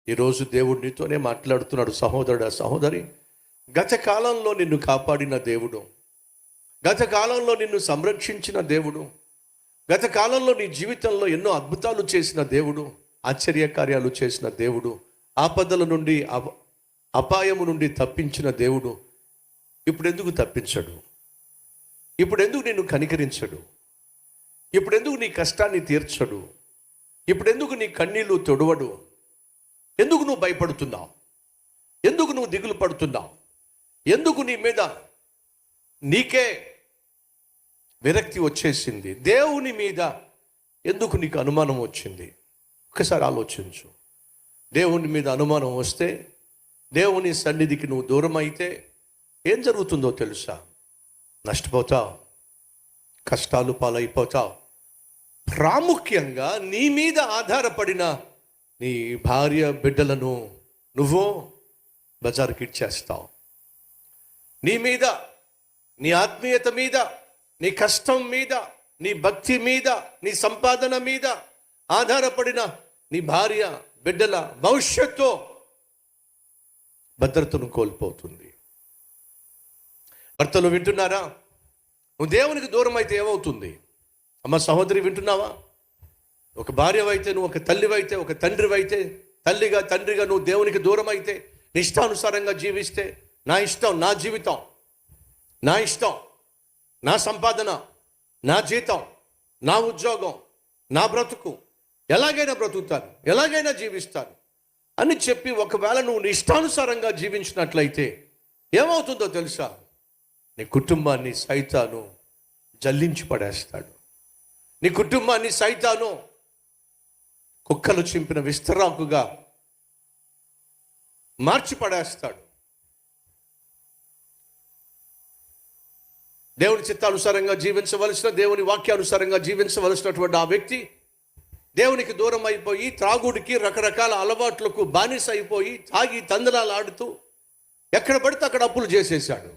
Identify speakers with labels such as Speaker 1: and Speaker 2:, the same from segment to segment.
Speaker 1: ఈరోజు దేవుడు నీతోనే మాట్లాడుతున్నాడు. సహోదరుడా, సహోదరి, గత కాలంలో నిన్ను కాపాడిన దేవుడు, గత కాలంలో నిన్ను సంరక్షించిన దేవుడు, గత కాలంలో నీ జీవితంలో ఎన్నో అద్భుతాలు చేసిన దేవుడు, ఆశ్చర్యకార్యాలు చేసిన దేవుడు, ఆపదల నుండి అపాయము నుండి తప్పించిన దేవుడు ఇప్పుడెందుకు తప్పించడు? ఇప్పుడెందుకు నిన్ను కనికరించడు? ఇప్పుడెందుకు నీ కష్టాన్ని తీర్చడు? ఇప్పుడెందుకు నీ కన్నీళ్లు తొడవడు? ఎందుకు నువ్వు భయపడుతున్నావు? ఎందుకు నువ్వు దిగులు పడుతున్నావు? ఎందుకు నీ మీద నీకే విరక్తి వచ్చేసింది? దేవుని మీద ఎందుకు నీకు అనుమానం వచ్చింది? ఒకసారి ఆలోచించు. దేవుని మీద అనుమానం వస్తే, దేవుని సన్నిధికి నువ్వు దూరం అయితే ఏం జరుగుతుందో తెలుసా? నష్టపోతావు, కష్టాలు పాలైపోతావు. ప్రాముఖ్యంగా నీ మీద ఆధారపడిన నీ భార్య బిడ్డలను నువ్వు బజారుకి ఇచ్చేస్తావు. నీ మీద, నీ ఆత్మీయత మీద, నీ కష్టం మీద, నీ భక్తి మీద, నీ సంపాదన మీద ఆధారపడిన నీ భార్య బిడ్డల భవిష్యత్తు భద్రతను కోల్పోతుంది. భర్తలు వింటున్నారా? నువ్వు దేవునికి దూరం అయితే ఏమవుతుంది? అమ్మ సహోదరి, వింటున్నావా? ఒక భార్యవైతే, నువ్వు ఒక తల్లివైతే, ఒక తండ్రివైతే, తల్లిగా తండ్రిగా నువ్వు దేవునికి దూరం అయితే, నీ ఇష్టానుసారంగా జీవిస్తే, నా ఇష్టం, నా జీవితం, నా ఇష్టం, నా సంపాదన, నా జీతం, నా ఉద్యోగం, నా బ్రతుకు, ఎలాగైనా బ్రతుకుతాను, ఎలాగైనా జీవిస్తాను అని చెప్పి ఒకవేళ నువ్వు నీ ఇష్టానుసారంగా జీవించినట్లయితే ఏమవుతుందో తెలుసా? నీ కుటుంబాన్ని సైతాను జల్లించి పడేస్తాడు. నీ కుటుంబాన్ని సైతాను కుక్కలు చింపిన విస్తరాకుగా మార్చి పడేస్తాడు. దేవుని చిత్తానుసారంగా జీవించవలసిన, దేవుని వాక్యానుసారంగా జీవించవలసినటువంటి ఆ వ్యక్తి దేవునికి దూరం అయిపోయి, త్రాగుడికి, రకరకాల అలవాట్లకు బానిస అయిపోయి, తాగి తందనాలు ఆడుతూ ఎక్కడ పడితే అక్కడ అప్పులు చేసేసాడు.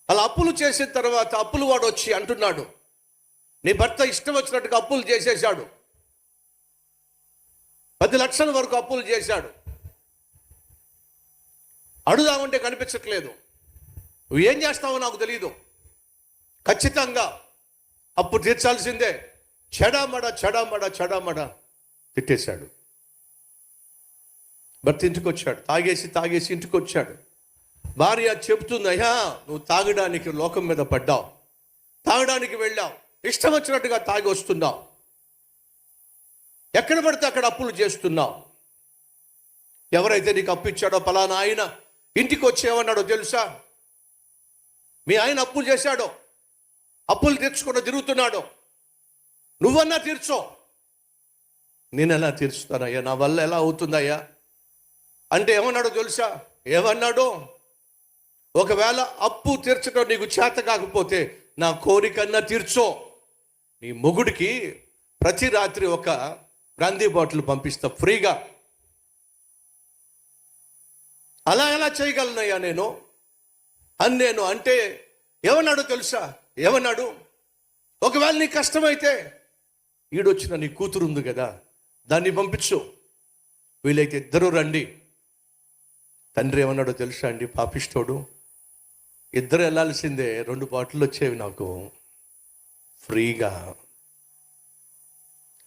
Speaker 1: అలా అప్పులు చేసిన తర్వాత అప్పులు వాడు వచ్చి అంటున్నాడు, నీ భర్త ఇష్టం వచ్చినట్టుగా అప్పులు చేసేసాడు, 10 లక్షల వరకు అప్పులు చేశాడు, అడుగుదామంటే కనిపించట్లేదు, నువ్వు ఏం చేస్తావో నాకు తెలియదు, ఖచ్చితంగా అప్పు తీర్చాల్సిందే, చెడామడ చెడామడ చెడామడ తిట్టేశాడు. భర్త ఇంటికి వచ్చాడు, తాగేసి ఇంటికి వచ్చాడు. భార్య చెబుతుంది, అయ్యా నువ్వు తాగడానికి లోకం మీద పడ్డావు, తాగడానికి వెళ్ళావు, ఇష్టం వచ్చినట్టుగా తాగి వస్తున్నావు, ఎక్కడ పడితే అక్కడ అప్పులు చేస్తున్నావు. ఎవరైతే నీకు అప్పు ఇచ్చాడో పలానా ఆయన ఇంటికి వచ్చి ఏమన్నాడో తెలుసా? మీ ఆయన అప్పులు చేశాడో, అప్పులు తీర్చుకుంటూ తిరుగుతున్నాడో, నువ్వన్నా తీర్చో. నేను ఎలా తీర్చుతానయ్యా, నా వల్ల ఎలా అవుతుందయ్యా అంటే ఏమన్నాడో తెలుసా? ఏమన్నాడో, ఒకవేళ అప్పు తీర్చడం నీకు చేత కాకపోతే నా కోరికన్నా తీర్చో, నీ మొగుడికి ప్రతి రాత్రి ఒక బ్రాందీ బాటిల్ పంపిస్తా ఫ్రీగా. అలా ఎలా చేయగలనయ్యా నేను అంటే ఏమన్నాడు తెలుసా? ఏమన్నాడు? ఒకవేళ నీకు కష్టమైతే ఈడొచ్చిన నీ కూతురు ఉంది కదా, దాన్ని పంపించు, వీలైతే ఇద్దరు రండి. తండ్రి ఏమన్నాడో తెలుసా అండి? పాపిష్టోడు, ఇద్దరు వెళ్ళాల్సిందే, 2 బాటిల్ వచ్చేవి నాకు ఫ్రీగా.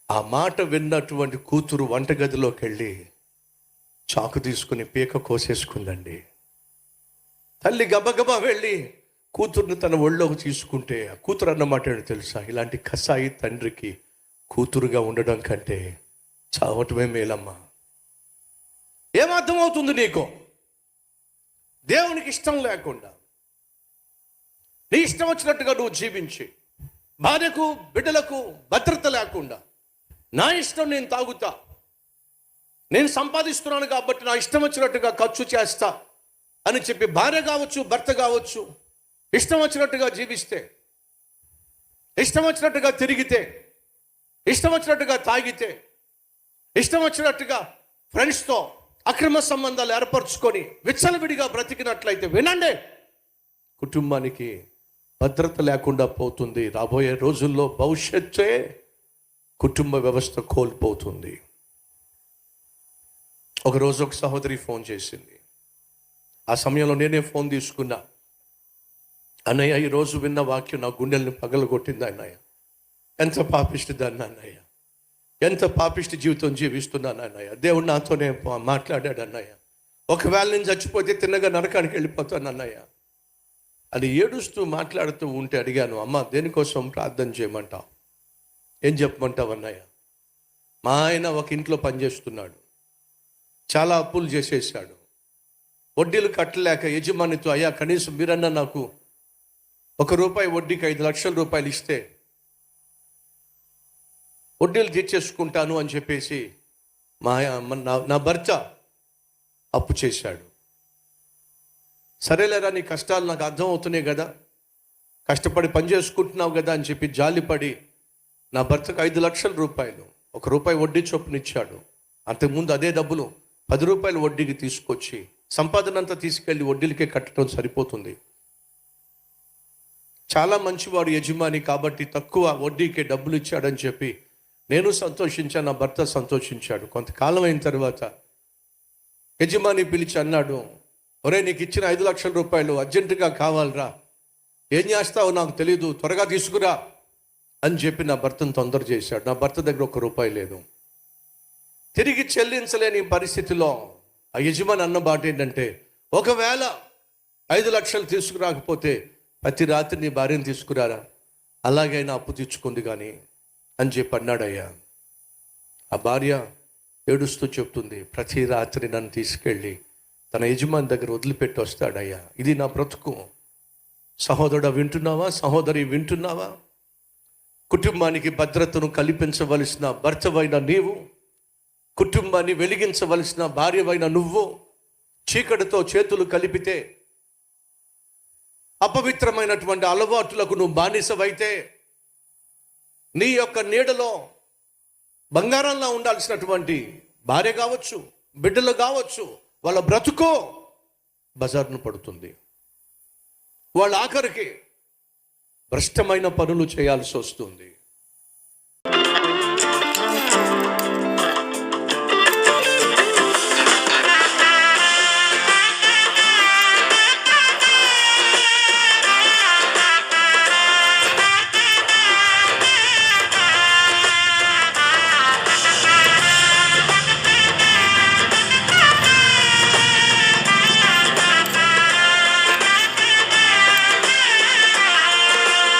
Speaker 1: ఆ మాట విన్నటువంటి కూతురు వంటగదిలోకి వెళ్ళి చాకు తీసుకుని పీక కోసేసుకుందండి. తల్లి గబగబా వెళ్ళి కూతుర్ని తన ఒళ్ళోకి తీసుకుంటే ఆ కూతురు అన్నమాట ఏంటో తెలుసా? ఇలాంటి కసాయి తండ్రికి కూతురుగా ఉండడం కంటే చావటమే మేలమ్మా. ఏమర్థమవుతుంది నీకు? దేవునికి ఇష్టం లేకుండా నీ ఇష్టం వచ్చినట్టుగా నువ్వు జీవించి, భార్యకు బిడ్డలకు భద్రత లేకుండా, నా ఇష్టం నేను తాగుతా, నేను సంపాదిస్తున్నాను కాబట్టి నా ఇష్టం వచ్చినట్టుగా ఖర్చు చేస్తా అని చెప్పి భార్య కావచ్చు, భర్త కావచ్చు, ఇష్టం వచ్చినట్టుగా జీవిస్తే, ఇష్టం వచ్చినట్టుగా తిరిగితే, ఇష్టం వచ్చినట్టుగా తాగితే, ఇష్టం వచ్చినట్టుగా ఫ్రెండ్స్తో అక్రమ సంబంధాలు ఏర్పరచుకొని విచ్చలవిడిగా బ్రతికినట్లయితే వినండి, కుటుంబానికి భద్రత లేకుండా పోతుంది. రాబోయే రోజుల్లో భవిష్యత్తే కుటుంబ వ్యవస్థ కోల్పోతుంది. ఒకరోజు ఒక సహోదరి ఫోన్ చేసింది. ఆ సమయంలో నేనే ఫోన్ తీసుకున్నా. అన్నయ్య, ఈరోజు విన్న వాక్యం నా గుండెల్ని పగలగొట్టింది అన్నయ్య. ఎంత పాపిష్టి దాన్ని అన్నయ్య, ఎంత పాపిష్టి జీవితం జీవిస్తున్నాను అన్నయ్య. దేవుడు నాతోనే మాట్లాడాడు అన్నయ్య. ఒకవేళ నేను చచ్చిపోతే తిన్నగా నరకానికి వెళ్ళిపోతాను అన్నయ్య అని ఏడుస్తూ మాట్లాడుతూ ఉంటే అడిగాను, అమ్మ దేనికోసం ప్రార్థన చేయమంటావు, ఏం చెప్పమంటావు అన్నయ్య? మా ఆయన ఒక ఇంట్లో పనిచేస్తున్నాడు, చాలా అప్పులు చేసేసాడు. వడ్డీలు కట్టలేక యజమానితో, అయ్యా కనీసం మీరన్నా నాకు ₹1 వడ్డీకి 5 లక్షల రూపాయలు ఇస్తే వడ్డీలు తీర్చేసుకుంటాను అని చెప్పేసి నా భర్త అప్పు చేశాడు. సరేలేరా, నీ కష్టాలు నాకు అర్థం అవుతున్నాయి కదా, కష్టపడి పని చేసుకుంటున్నావు కదా అని చెప్పి జాలిపడి నా భర్తకు 5 లక్షల రూపాయలు ₹1 వడ్డీ చొప్పున ఇచ్చాడు. అంతకుముందు అదే డబ్బులు ₹10 వడ్డీకి తీసుకొచ్చి సంపాదన అంతా తీసుకెళ్ళి వడ్డీలకే కట్టడం సరిపోతుంది. చాలా మంచివాడు యజమాని కాబట్టి తక్కువ వడ్డీకే డబ్బులు ఇచ్చాడని చెప్పి నేను సంతోషించాను, నా భర్త సంతోషించాడు. కొంతకాలం అయిన తర్వాత యజమాని పిలిచి అన్నాడు, ఒరే, నీకు ఇచ్చిన 5 లక్షల రూపాయలు అర్జెంటుగా కావాలరా, ఏం చేస్తావో నాకు తెలీదు, త్వరగా తీసుకురా అని చెప్పి నా భర్తను తొందర చేశాడు. నా భర్త దగ్గర ₹1 లేదు. తిరిగి చెల్లించలేని పరిస్థితిలో ఆ యజమాని అన్న మాట ఏంటంటే, ఒకవేళ 5 లక్షలు తీసుకురాకపోతే ప్రతి రాత్రి నీ భార్యను తీసుకురారా, అలాగైనా అప్పు తీర్చుకుంది కానీ అని చెప్పి అన్నాడయ్యా. ఆ భార్య ఏడుస్తూ చెప్తుంది, ప్రతి రాత్రి నన్ను తీసుకెళ్ళి తన యజమాని దగ్గర వదిలిపెట్టి వస్తాడయ్యా. ఇది నా బ్రతుకు. సహోదరుడు వింటున్నావా, సహోదరి వింటున్నావా? కుటుంబానికి భద్రతను కల్పించవలసిన భర్తవైన నీవు, కుటుంబాన్ని వెలిగించవలసిన భార్యవైన నువ్వు చీకటితో చేతులు కలిపితే, అపవిత్రమైనటువంటి అలవాట్లకు నువ్వు బానిసవైతే, నీ యొక్క నీడలో బంగారంలా ఉండాల్సినటువంటి భార్య కావచ్చు, బిడ్డలు కావచ్చు, వాళ్ళ బ్రతుకో బజార్ను పడుతుంది. వాళ్ళ ఆఖరికి భ్రష్టమైన పనులు చేయాల్సి వస్తుంది.